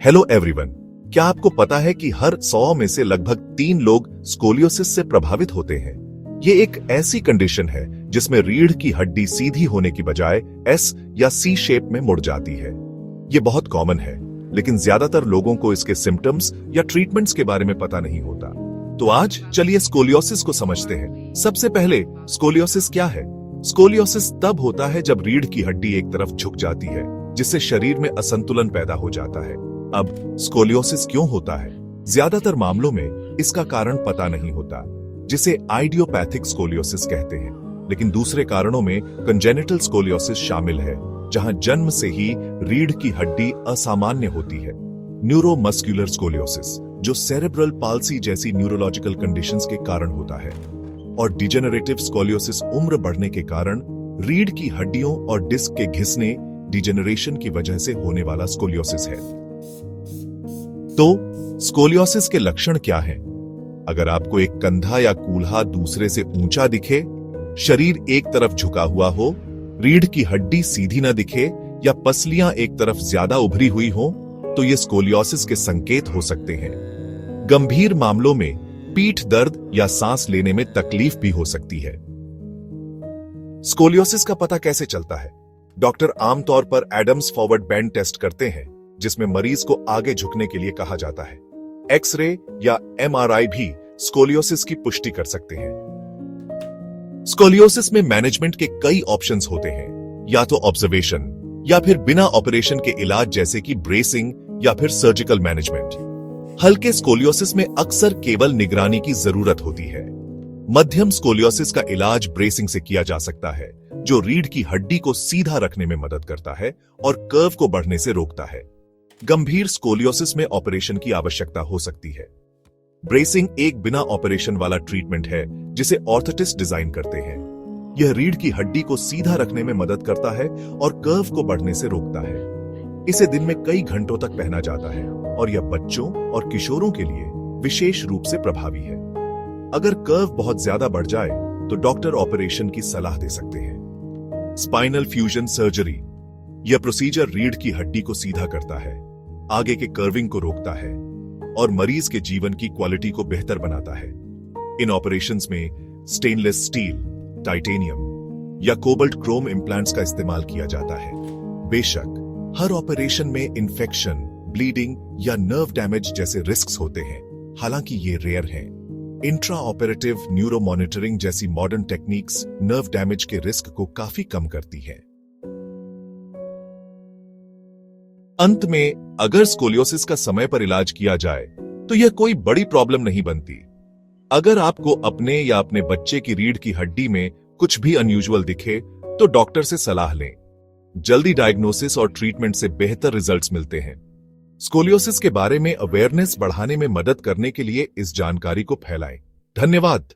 Hello everyone, क्या आपको पता है कि हर 100 में से लगभग 3 लोग स्कोलियोसिस से प्रभावित होते हैं। ये एक ऐसी कंडीशन है जिसमें रीढ़ की हड्डी सीधी होने की बजाय एस या सी शेप में मुड़ जाती है। ये बहुत कॉमन है, लेकिन ज्यादातर लोगों को इसके सिम्टम्स या ट्रीटमेंट्स के बारे में पता नहीं होता। तो आज चलिए स्कोलियोसिस को समझते हैं। सबसे पहले स्कोलियोसिस क्या है? स्कोलियोसिस तब होता है जब रीढ़ की हड्डी एक तरफ झुक जाती है, जिससे शरीर में असंतुलन पैदा हो जाता है। अब स्कोलियोसिस क्यों होता है? ज्यादातर मामलों में इसका कारण पता नहीं होता, जिसे आइडियोपैथिक स्कोलियोसिस कहते हैं। लेकिन दूसरे कारणों में कंजेनिटल स्कोलियोसिस शामिल है, जहां जन्म से ही रीढ़ की हड्डी असामान्य होती है। न्यूरोमस्कुलर स्कोलियोसिस, जो सेरेब्रल पाल्सी जैसी न्यूरोलॉजिकल कंडीशंस के कारण होता है, और डिजेनरेटिव स्कोलियोसिस उम्र बढ़ने के कारण रीढ़ की हड्डियों और डिस्क के घिसने डिजेनरेशन की वजह से होने वाला स्कोलियोसिस है। तो स्कोलियोसिस के लक्षण क्या हैं? अगर आपको एक कंधा या कूल्हा दूसरे से ऊंचा दिखे, शरीर एक तरफ झुका हुआ हो, रीढ़ की हड्डी सीधी न दिखे या पसलियां एक तरफ ज्यादा उभरी हुई हो, तो ये स्कोलियोसिस के संकेत हो सकते हैं। गंभीर मामलों में पीठ दर्द या सांस लेने में तकलीफ भी हो सकती है। स्कोलियोसिस का पता कैसे चलता है? डॉक्टर आमतौर पर एडम्स फॉरवर्ड बेंड टेस्ट करते हैं, जिसमें मरीज को आगे झुकने के लिए कहा जाता है। एक्सरे या एमआरआई भी स्कोलियोसिस की पुष्टि कर सकते हैं। स्कोलियोसिस में मैनेजमेंट के कई ऑप्शंस होते हैं, या तो ऑब्जर्वेशन या फिर बिना ऑपरेशन के इलाज जैसे कि ब्रेसिंग या फिर सर्जिकल मैनेजमेंट। हल्के स्कोलियोसिस में अक्सर केवल निगरानी की जरूरत होती है। मध्यम स्कोलियोसिस का इलाज ब्रेसिंग से किया जा सकता है, जो रीढ़ की हड्डी को सीधा रखने में मदद करता है और कर्व को बढ़ने से रोकता है। गंभीर स्कोलियोसिस में ऑपरेशन की आवश्यकता हो सकती है। ब्रेसिंग एक बिना ऑपरेशन वाला ट्रीटमेंट है, जिसे ऑर्थोटिस्ट डिजाइन करते हैं। यह रीढ़ की हड्डी को सीधा रखने में मदद करता है और कर्व को बढ़ने से रोकता है। इसे दिन में कई घंटों तक पहना जाता है और यह बच्चों और किशोरों के लिए विशेष रूप से प्रभावी है। अगर कर्व बहुत ज्यादा बढ़ जाए तो डॉक्टर ऑपरेशन की सलाह दे सकते हैं। स्पाइनल फ्यूजन सर्जरी, यह प्रोसीजर रीढ़ की हड्डी को सीधा करता है, आगे के कर्विंग को रोकता है और मरीज के जीवन की क्वालिटी को बेहतर बनाता है। इन ऑपरेशंस में स्टेनलेस स्टील, टाइटेनियम या कोबाल्ट क्रोम इम्प्लांट्स का इस्तेमाल किया जाता है। बेशक हर ऑपरेशन में इन्फेक्शन, ब्लीडिंग या नर्व डैमेज जैसे रिस्क्स होते हैं, हालांकि ये रेयर हैं। इंट्रा ऑपरेटिव न्यूरो मॉनिटरिंग जैसी मॉडर्न टेक्निक्स नर्व डैमेज के रिस्क को काफी कम करती हैं। अंत में, अगर स्कोलियोसिस का समय पर इलाज किया जाए तो यह कोई बड़ी प्रॉब्लम नहीं बनती। अगर आपको अपने या अपने बच्चे की रीढ़ की हड्डी में कुछ भी अनयूजुअल दिखे तो डॉक्टर से सलाह लें। जल्दी डायग्नोसिस और ट्रीटमेंट से बेहतर रिजल्ट्स मिलते हैं। स्कोलियोसिस के बारे में अवेयरनेस बढ़ाने में मदद करने के लिए इस जानकारी को फैलाएं। धन्यवाद।